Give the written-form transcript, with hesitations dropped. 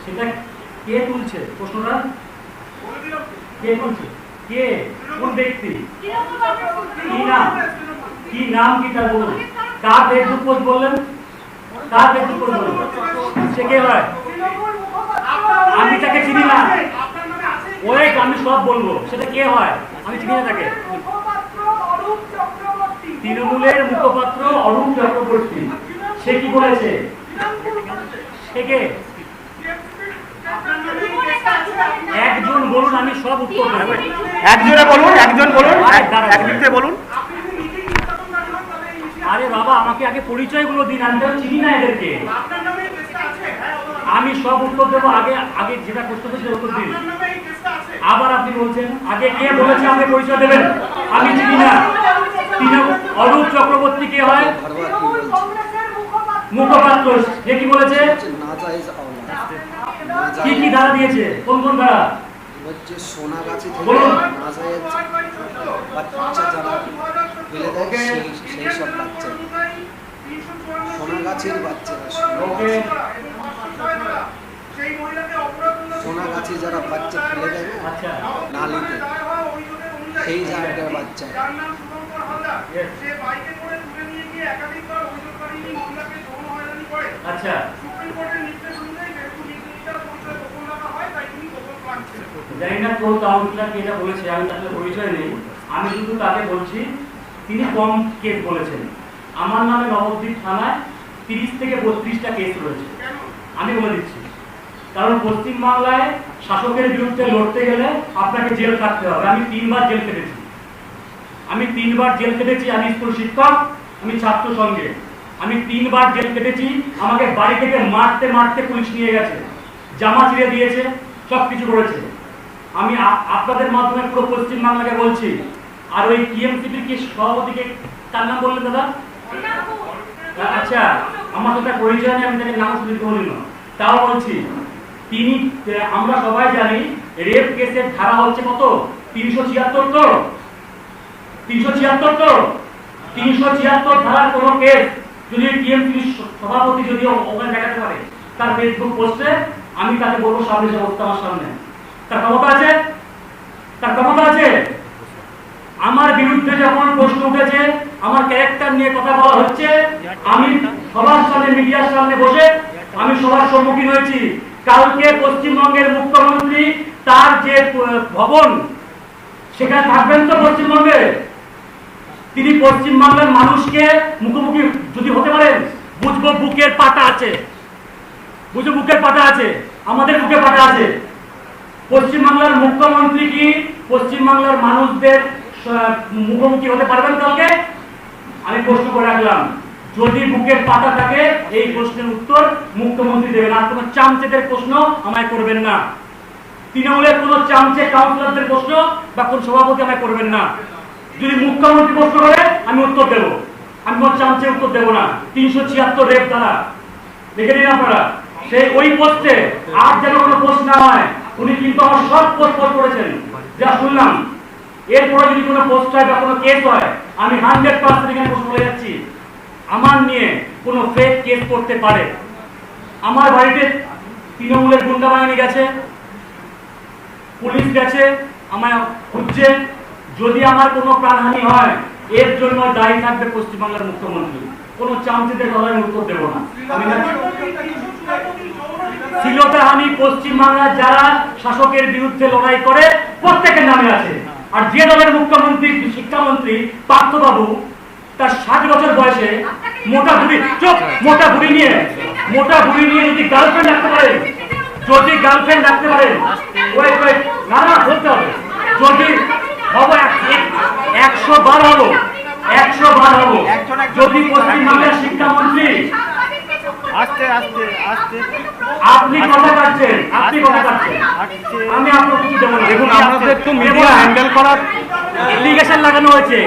সেটা কে তুলছে প্রশ্নটা? কে তুলছে? কে? কোন ব্যক্তি? কি নাম? কি নাম কি তার বলুন? কার ফেসবুক পোস্ট বললেন? কার ফেসবুক পোস্ট বললেন? সে কে হয়? আমি তাকে চিনি না। ওই আমি সব বলবো, সেটা কে হয়? আমি চিনি না তাকে। তৃণমূলের মুখপাত্র অরূপ চক্রবর্তী। সে কি বলেছে? সে কে? একজন বলুন, আমি সব উত্তর দেব। একজনে বলুন, একজন বলুন, একদিকে বলুন। আরে বাবা, আমাকে আগে পরিচয়গুলো দিন, আমি তো চিনি না এদেরকে। আমি সব উত্তর দেবো। আগে আগে যেটা প্রশ্ন করছে উত্তর দিন। আবার আপনি বলছেন আগে কে বলেছে আমাকে পরিচয় দেবেন? আমি চিনি না। অরূপ চক্রবর্তী কে হয়? মুখপাত্র। সে কি বলেছে? কি কি ধারা দিয়েছে? কোন কোন ধারা? সোনাগাছি থেকে বলুন। বাচ্চা যারা ফেলে দেয় সেই সব বাচ্চা, সোনাগাছির বাচ্চারা, সোনাগাছি যারা বাচ্চা ফেলে দেয় নালিতে, সেই জায়গার বাচ্চা। আচ্ছা, জানি না কোন কাউন্সিলর কে এটা বলেছে, আমি তার পরিচয় নেই। আমি শুধু তাকে বলছি, তিনি কম কেস বলেছেন। আমার নামে নবদ্বীপ থানায় 30 থেকে 32টা কেস রয়েছে। আমি বলে দিচ্ছি, কারণ পশ্চিমবাংলায় শাসকের বিরুদ্ধে লড়তে গেলে আপনাকে জেল কাটতে হবে। আমি 3বার জেল কেটেছি। আমি স্কুল শিক্ষক, আমি ছাত্র সঙ্গে। আমি 3বার জেল কেটেছি। আমাকে বাড়ি থেকে মারতে মারতে পুলিশ নিয়ে গেছে, জামা ছিঁড়ে দিয়েছে, সবকিছু করেছে। আমি আপনাদের মাধ্যমে পুরো পশ্চিমবাংলাকে বলছি। আর ওই টিএমসিপির কি সভাপতিকে তার নাম বললেন দাদা? আচ্ছা, আমার সাথে পরিচয় নেই, আমি তাকে নাম শুনতে বলি না, তাও বলছি। তিনি, আমরা সবাই জানি রেপ কেসের ধারা হচ্ছে কত? 376 তো 376 তো 376 ধারার কোন কেস যদি টিএমসিপির সভাপতি যদি ওখানে দেখাতে পারে তার ফেসবুক পোস্টে, আমি তাকে বলবো সামনে যে অবস্থা আমার সামনে। তার ক্ষমতা আছে? তার ক্ষমতা আছে? আমার বিরুদ্ধে যখন প্রশ্ন উঠেছে, আমার ক্যারেক্টার নিয়ে কথা বলা হচ্ছে, আমি সবার সামনে, মিডিয়ার সামনে বসে আমি সবার সম্মুখীন হয়েছি। কালকে পশ্চিমবঙ্গের মুখ্যমন্ত্রী তার যে ভবন, সেখানে থাকবেন তো পশ্চিমবঙ্গে? তিনি পশ্চিমবাংলার মানুষকে মুখোমুখি যদি হতে পারেন, বুঝবো বুকের পাটা আছে, বুঝবো বুকের পাটা আছে, আমাদের বুকে পাটা আছে। পশ্চিমবাংলার মুখ্যমন্ত্রী কি পশ্চিমবাংলার মানুষদের মুখোমুখি হতে পারবেন কালকে? আমি প্রশ্ন করে রাখলাম, যদি বুকের পাতা থাকে এই প্রশ্নের উত্তর মুখ্যমন্ত্রী দেবেন। আর কোনো চামচেদের প্রশ্ন আমায় করবেন না। তৃণমূলের কোনো চামচে কাউন্সিলরদের প্রশ্ন বা কোন সভাপতি আমায় করবেন না। যদি মুখ্যমন্ত্রী প্রশ্ন করে আমি উত্তর দেব, আমি কোনো চামচে উত্তর দেব না। 376 রেপ দ্বারা দেখে নিন আপনারা। সেই ওই পোস্টে আর যেন কোনো পোস্ট না হয়। উনি কিন্তু আমার সব পোস্ট করেছেন যা শুনলাম। এরপরে যদি কোনো পোস্ট হয় বা কোনো কেস হয়, আমি 100% এখানে প্রশ্ন বলে যাচ্ছি, আমার নিয়ে কোনো ফেক কেস করতে পারে। আমার বাড়িতে তৃণমূলের গুন্ডা বাহিনী গেছে, পুলিশ গেছে, আমায় খুঁজছে। যদি আমার কোনো প্রাণহানি হয়, এর জন্য দায়ী থাকবে পশ্চিমবাংলার মুখ্যমন্ত্রী। কোনো চামচিদের গলায় উত্তর দেব না। আমি শ্লীলতাহানি পশ্চিমবাংলার যারা শাসকের বিরুদ্ধে লড়াই করে প্রত্যেকের নামে আছে। আর যে দলের মুখ্যমন্ত্রী, শিক্ষামন্ত্রী পার্থবাবু, তার 60 বছর বয়সে মোটা ভুড়ি নিয়ে যদি গার্লফ্রেন্ড রাখতে পারেন, না বলতে হবে, যদি হবো 100 বার হবো, যদি পশ্চিমবাংলার শিক্ষামন্ত্রী আপনি কথা কাটছেন, আমি আপনার কিছু দেবো না। দেখুন, আপনাদের তো মিডিয়া হ্যান্ডেল করার এলিগেশন লাগানো হয়েছে।